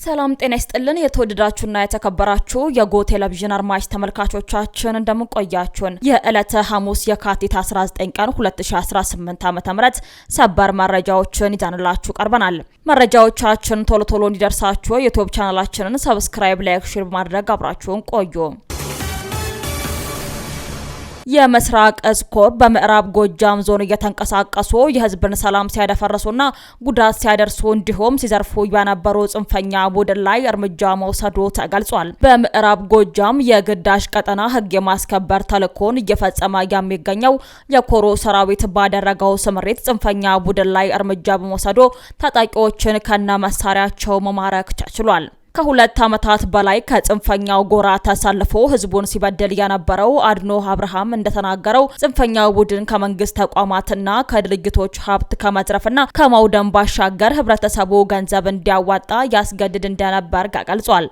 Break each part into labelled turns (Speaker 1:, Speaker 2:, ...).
Speaker 1: ሰላም ጤና ይስጥልን የተወደዳችሁና የተከበራችሁ የጎ ቴሌቪዥን አድማጭ ተመልካቾቻችን እንደምን ቆያችሁን? የዕለተ ሐሙስ የካቲት 19 ቀን 2018 ዓ.ም ሰበር መረጃዎችን ይዘንላችሁ ቀርበናል። መረጃዎቻችን ቶሎ እንዲደርሳችሁ የዩቲዩብ ቻናላችንን ሰብስክራይብ፣ ላይክ፣ ሼር በማድረግ አብራችሁን ቆዩ። የምስራቅ እዝ ኮር በምዕራብ ጎጃም ዞን እየተንቀሳቀሱ የህዝብን ሰላም ሲያደፈርሱና ጉዳት ሲያደርሱ እንዲሁም ሲዘርፉ የነበሩ ጽንፈኛ ቡድን ላይ እርምጃ መውሰዱ ተገልጿል። በምዕራብ ጎጃም የግዳጅ ቀጠና ህግ የማስከበር ተልዕኮን እየፈጸመ የሚገኘው የኮሩ ሰራዊት ባደረገው ስምሪት ጽንፈኛ ቡድን ላይ እርምጃ በመውሰዱ ታጣቂዎችን ከነ መሳሪያቸው መማረክ ችሏል። ከሁለት ዓመታት በላይ ከጽንፈኛው ጎራ ተሰልፎ ህዝቡን ሲበደል የነበረው አድኖ አብርሃም እንደተናገረው ጽንፈኛው ቡድን ከመንግስት ተቋማትና ከድርጅቶች ሀብት ከመዝረፍና ከማውደም ባሻገር ህብረተሰቡ ገንዘብ እንዲያዋጣ ያስገድድ እንደነበር ገልጿል።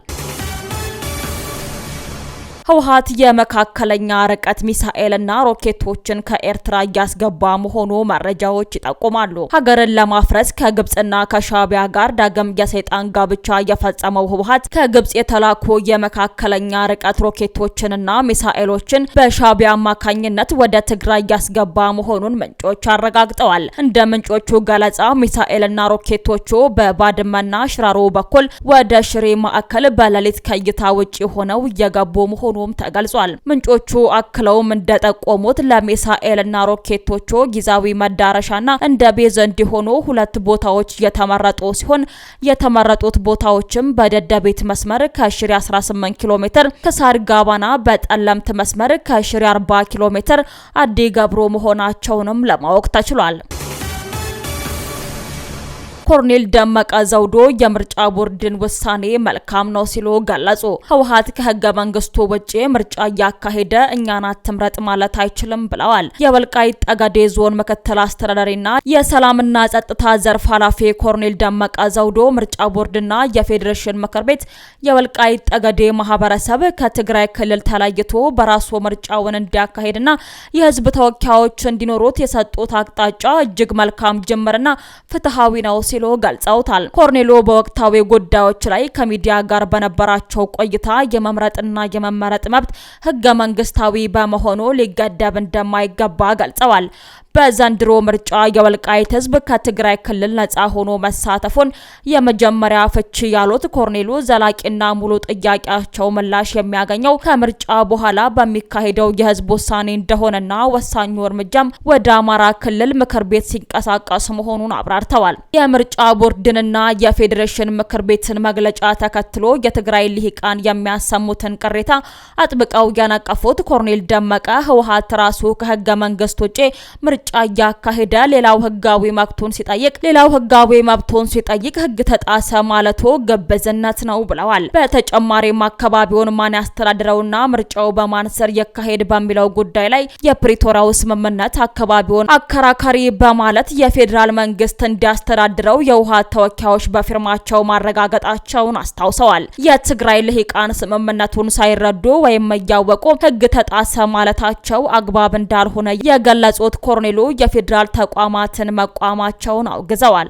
Speaker 1: ህወሓት የመካከለኛ ርቀት ሚሳኤልና ሮኬቶችን ከኤርትራ እያስገባ መሆኑ መረጃዎች ይጠቁማሉ። ሀገርን ለማፍረስ ከግብጽና ከሻዕቢያ ጋር ዳግም የሰይጣን ጋብቻ የፈጸመው ህወሓት ከግብጽ የተላኩ የመካከለኛ ርቀት ሮኬቶችንና ሚሳኤሎችን በሻዕቢያ አማካኝነት ወደ ትግራይ እያስገባ መሆኑን ምንጮች አረጋግጠዋል። እንደ ምንጮቹ ገለጻ ሚሳኤልና ሮኬቶቹ በባድመና ሽራሮ በኩል ወደ ሽሬ ማዕከል በሌሊት ከእይታ ውጪ ሆነው እየገቡ መሆኑ ተገልጿል። ምንጮቹ አክለውም እንደጠቆሙት ለሚሳኤልና ሮኬቶቹ ጊዜያዊ መዳረሻና እንደ ቤዝ እንዲሆኑ ሁለት ቦታዎች የተመረጡ ሲሆን የተመረጡት ቦታዎችም በደደቤት መስመር ከሽሬ 18 ኪሎ ሜትር፣ ከሳር ጋባና በጠለምት መስመር ከሽሬ 40 ኪሎ ሜትር አዲ ገብሮ መሆናቸውንም ለማወቅ ተችሏል። ኮሎኔል ደመቀ ዘውዶ የምርጫ ቦርድን ውሳኔ መልካም ነው ሲሉ ገለጹ። ህወሓት ከህገ መንግስቱ ውጪ ምርጫ እያካሄደ እኛን አትምረጥ ማለት አይችልም ብለዋል። የወልቃይት ጠገዴ ዞን ምክትል አስተዳዳሪና የሰላምና ጸጥታ ዘርፍ ኃላፊ ኮሎኔል ደመቀ ዘውዶ ምርጫ ቦርድና የፌዴሬሽን ምክር ቤት የወልቃይት ጠገዴ ማህበረሰብ ከትግራይ ክልል ተለይቶ በራሱ ምርጫውን እንዲያካሄድና የህዝብ ተወካዮች እንዲኖሩት የሰጡት አቅጣጫ እጅግ መልካም ጅምርና ፍትሃዊ ነው ሲሉ ገልጸውታል። ኮሎኔሉ በወቅታዊ ጉዳዮች ላይ ከሚዲያ ጋር በነበራቸው ቆይታ የመምረጥና የመመረጥ መብት ህገ መንግስታዊ በመሆኑ ሊገደብ እንደማይገባ ገልጸዋል። በዘንድሮ ምርጫ የወልቃይት ህዝብ ከትግራይ ክልል ነጻ ሆኖ መሳተፉን የመጀመሪያ ፍቺ ያሉት ኮሎኔሉ ዘላቂና ሙሉ ጥያቄያቸው ምላሽ የሚያገኘው ከምርጫ በኋላ በሚካሄደው የህዝብ ውሳኔ እንደሆነና ወሳኙ እርምጃም ወደ አማራ ክልል ምክር ቤት ሲንቀሳቀስ መሆኑን አብራርተዋል። የምርጫ ቦርድንና የፌዴሬሽን ምክር ቤትን መግለጫ ተከትሎ የትግራይ ልሂቃን የሚያሰሙትን ቅሬታ አጥብቀው ያነቀፉት ኮሎኔል ደመቀ ህወሓት ራሱ ከህገ መንግስት ውጪ ምርጫ እያካሄደ ሌላው ህጋዊ መብቱን ሲጠይቅ ህግ ተጣሰ ማለቱ ግብዝነት ነው ብለዋል። በተጨማሪም አካባቢውን ማን ያስተዳድረውና ምርጫው በማን ስር ይካሄድ በሚለው ጉዳይ ላይ የፕሪቶሪያው ስምምነት አካባቢውን አከራካሪ በማለት የፌዴራል መንግስት እንዲያስተዳድረው የህወሓት ተወካዮች በፊርማቸው ማረጋገጣቸውን አስታውሰዋል። የትግራይ ልሂቃን ስምምነቱን ሳይረዱ ወይም እያወቁ ህግ ተጣሰ ማለታቸው አግባብ እንዳልሆነ የገለጹት ኮሎኔሉ የፌዴራል ተቋማትን መቋማቸውን አውግዘዋል።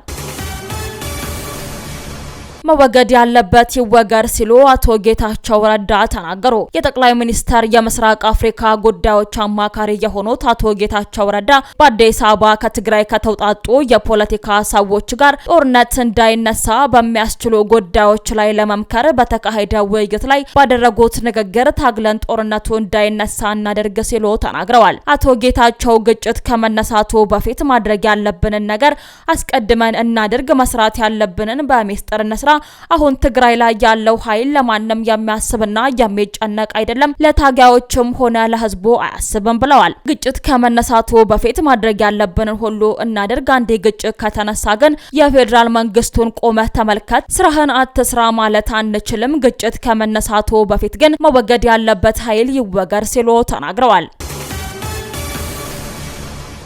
Speaker 1: መወገድ ያለበት ይወገር ሲሉ አቶ ጌታቸው ረዳ ተናገሩ። የጠቅላይ ሚኒስተር የምስራቅ አፍሪካ ጉዳዮች አማካሪ የሆኑት አቶ ጌታቸው ረዳ በአዲስ አበባ ከትግራይ ከተውጣጡ የፖለቲካ ሰዎች ጋር ጦርነት እንዳይነሳ በሚያስችሉ ጉዳዮች ላይ ለመምከር በተካሄደ ውይይት ላይ ባደረጉት ንግግር ታግለን ጦርነቱ እንዳይነሳ እናደርግ ሲሉ ተናግረዋል። አቶ ጌታቸው ግጭት ከመነሳቱ በፊት ማድረግ ያለብንን ነገር አስቀድመን እናድርግ፣ መስራት ያለብንን በሚስጥር እንስራ። አሁን ትግራይ ላይ ያለው ኃይል ለማንም የሚያስብና የሚጨነቅ አይደለም፣ ለታጋዮችም ሆነ ለህዝቡ አያስብም ብለዋል። ግጭት ከመነሳቱ በፊት ማድረግ ያለብንን ሁሉ እናድርግ። አንዴ ግጭት ከተነሳ ግን የፌዴራል መንግስቱን ቆመህ ተመልከት፣ ስራህን አትስራ ማለት አንችልም። ግጭት ከመነሳቱ በፊት ግን መወገድ ያለበት ኃይል ይወገር ሲሉ ተናግረዋል።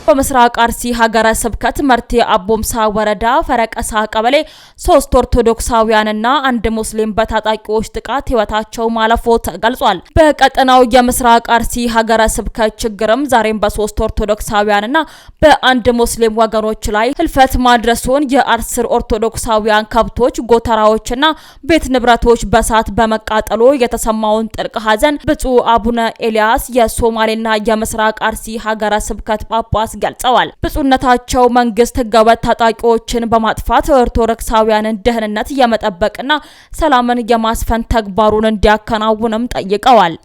Speaker 1: በምስራቅ አርሲ ሀገረ ስብከት መርቴ አቦምሳ ወረዳ ፈረቀሳ ቀበሌ 3 ኦርቶዶክሳውያንና 1 ሙስሊም በታጣቂዎች ጥቃት ህይወታቸው ማለፉ ተገልጿል። በቀጠናው የምስራቅ አርሲ ሀገረ ስብከት ችግርም ዛሬም በ3 ኦርቶዶክሳውያንና በ1 ሙስሊም ወገኖች ላይ ህልፈት ማድረሱን የአርስር ኦርቶዶክሳውያን ከብቶች ጎተራዎችና ቤት ንብረቶች በሳት በመቃጠሉ የተሰማውን ጥልቅ ሐዘን ብፁዕ አቡነ ኤልያስ የሶማሌና የምስራቅ አርሲ ሀገረ ስብከት ጳጳስ ገልጸዋል። ብፁዕነታቸው መንግስት ህገወጥ ታጣቂዎችን በማጥፋት ኦርቶዶክሳውያንን ደህንነት የመጠበቅና ሰላምን የማስፈን ተግባሩን እንዲያከናውንም ጠይቀዋል።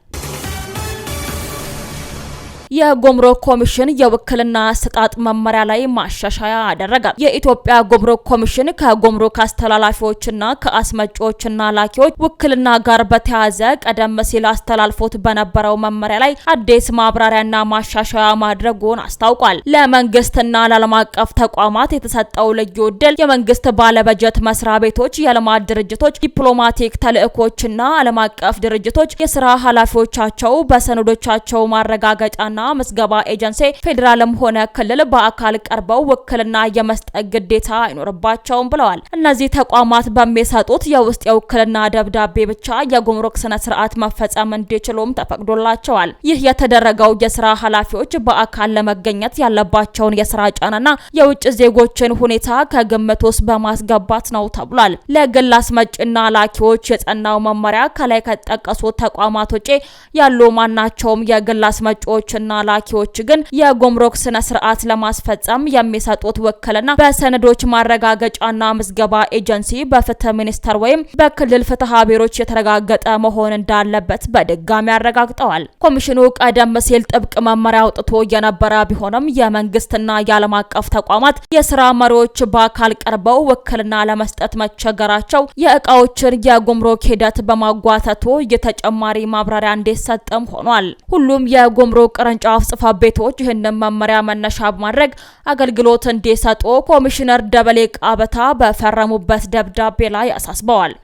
Speaker 1: የጉምሩክ ኮሚሽን የውክልና አሰጣጥ መመሪያ ላይ ማሻሻያ አደረገ። የኢትዮጵያ ጉምሩክ ኮሚሽን ከጉምሩክ አስተላላፊዎችና ከአስመጪዎችና ላኪዎች ውክልና ጋር በተያያዘ ቀደም ሲል አስተላልፎት በነበረው መመሪያ ላይ አዲስ ማብራሪያና ማሻሻያ ማድረጉን አስታውቋል። ለመንግስትና ለዓለም አቀፍ ተቋማት የተሰጠው ልዩ ዕድል የመንግስት ባለበጀት መስሪያ ቤቶች፣ የልማት ድርጅቶች፣ ዲፕሎማቲክ ተልእኮችና ዓለም አቀፍ ድርጅቶች የስራ ኃላፊዎቻቸው በሰነዶቻቸው ማረጋገጫና ምዝገባ ኤጀንሲ ፌዴራልም ሆነ ክልል በአካል ቀርበው ውክልና የመስጠት ግዴታ አይኖርባቸውም ብለዋል። እነዚህ ተቋማት በሚሰጡት የውስጥ የውክልና ደብዳቤ ብቻ የጉምሩክ ስነ ስርዓት መፈጸም እንዲችሉም ተፈቅዶላቸዋል። ይህ የተደረገው የስራ ኃላፊዎች በአካል ለመገኘት ያለባቸውን የስራ ጫናና የውጭ ዜጎችን ሁኔታ ከግምት ውስጥ በማስገባት ነው ተብሏል። ለግል አስመጪና ላኪዎች የጸናው መመሪያ ከላይ ከተጠቀሱት ተቋማት ውጪ ያሉ ማናቸውም የግል አስመጪዎችና ላኪዎች ግን የጉምሩክ ስነ ስርዓት ለማስፈጸም የሚሰጡት ውክልና በሰነዶች ማረጋገጫና ምዝገባ ኤጀንሲ፣ በፍትህ ሚኒስቴር ወይም በክልል ፍትሐ ብሔሮች የተረጋገጠ መሆን እንዳለበት በድጋሚ አረጋግጠዋል። ኮሚሽኑ ቀደም ሲል ጥብቅ መመሪያ አውጥቶ የነበረ ቢሆንም የመንግስትና የዓለም አቀፍ ተቋማት የስራ መሪዎች በአካል ቀርበው ውክልና ለመስጠት መቸገራቸው የእቃዎችን የጉምሩክ ሂደት በማጓተቱ የተጨማሪ ማብራሪያ እንዲሰጥም ሆኗል። ሁሉም የጉምሩክ ቅርንጫፍ ጽሕፈት ቤቶች ይህንን መመሪያ መነሻ በማድረግ አገልግሎት እንዲሰጡ ኮሚሽነር ደበሌ ቃበታ በፈረሙበት ደብዳቤ ላይ አሳስበዋል።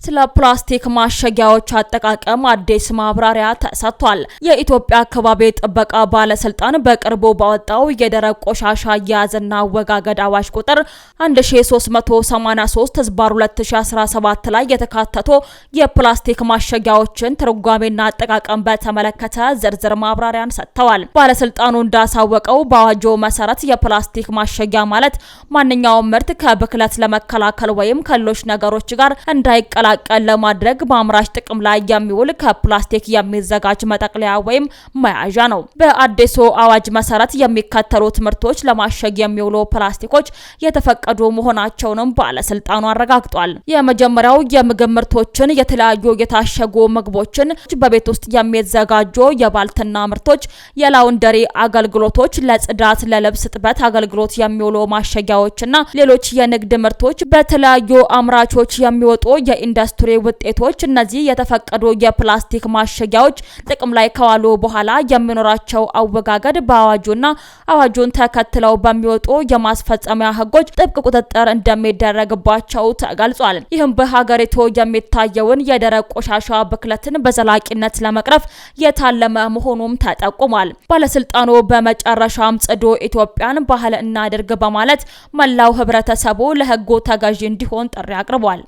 Speaker 1: ስለ ፕላስቲክ ማሸጊያዎች አጠቃቀም አዲስ ማብራሪያ ተሰጥቷል። የኢትዮጵያ አካባቢ ጥበቃ ባለስልጣን በቅርቡ ባወጣው የደረቅ ቆሻሻ አያያዝና አወጋገድ አዋጅ ቁጥር 1383/2017 ላይ የተካተቱ የፕላስቲክ ማሸጊያዎችን ትርጓሜና አጠቃቀም በተመለከተ ዝርዝር ማብራሪያን ሰጥተዋል። ባለስልጣኑ እንዳሳወቀው በአዋጁ መሰረት የፕላስቲክ ማሸጊያ ማለት ማንኛውም ምርት ከብክለት ለመከላከል ወይም ከሌሎች ነገሮች ጋር እንዳይቀላቀል ለማድረግ በአምራች ጥቅም ላይ የሚውል ከፕላስቲክ የሚዘጋጅ መጠቅለያ ወይም መያዣ ነው። በአዲሱ አዋጅ መሰረት የሚከተሉት ምርቶች ለማሸግ የሚውሉ ፕላስቲኮች የተፈቀዱ መሆናቸውንም ባለስልጣኑ አረጋግጧል። የመጀመሪያው የምግብ ምርቶችን፣ የተለያዩ የታሸጉ ምግቦችን፣ በቤት ውስጥ የሚዘጋጁ የባልትና ምርቶች፣ የላውንደሪ አገልግሎቶች፣ ለጽዳት፣ ለልብስ ጥበት አገልግሎት የሚውሉ ማሸጊያዎችና ሌሎች የንግድ ምርቶች፣ በተለያዩ አምራቾች የሚወጡ የኢንዱስትሪ ውጤቶች። እነዚህ የተፈቀዱ የፕላስቲክ ማሸጊያዎች ጥቅም ላይ ከዋሉ በኋላ የሚኖራቸው አወጋገድ በአዋጁና አዋጁን ተከትለው በሚወጡ የማስፈጸሚያ ህጎች ጥብቅ ቁጥጥር እንደሚደረግባቸው ተገልጿል። ይህም በሀገሪቱ የሚታየውን የደረቅ ቆሻሻ ብክለትን በዘላቂነት ለመቅረፍ የታለመ መሆኑም ተጠቁሟል። ባለስልጣኑ በመጨረሻም ጽዱ ኢትዮጵያን ባህል እናድርግ በማለት መላው ህብረተሰቡ ለህጉ ተገዢ እንዲሆን ጥሪ አቅርቧል።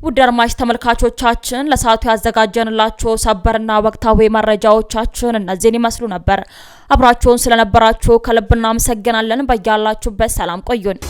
Speaker 1: ውድ አድማጭ ተመልካቾቻችን ለሰዓቱ ያዘጋጀንላችሁ ሰበርና ወቅታዊ መረጃዎቻችን እነዚህን ይመስሉ ነበር። አብራችሁን ስለነበራችሁ ከልብ እናመሰግናለን። በያላችሁበት ሰላም ቆዩን።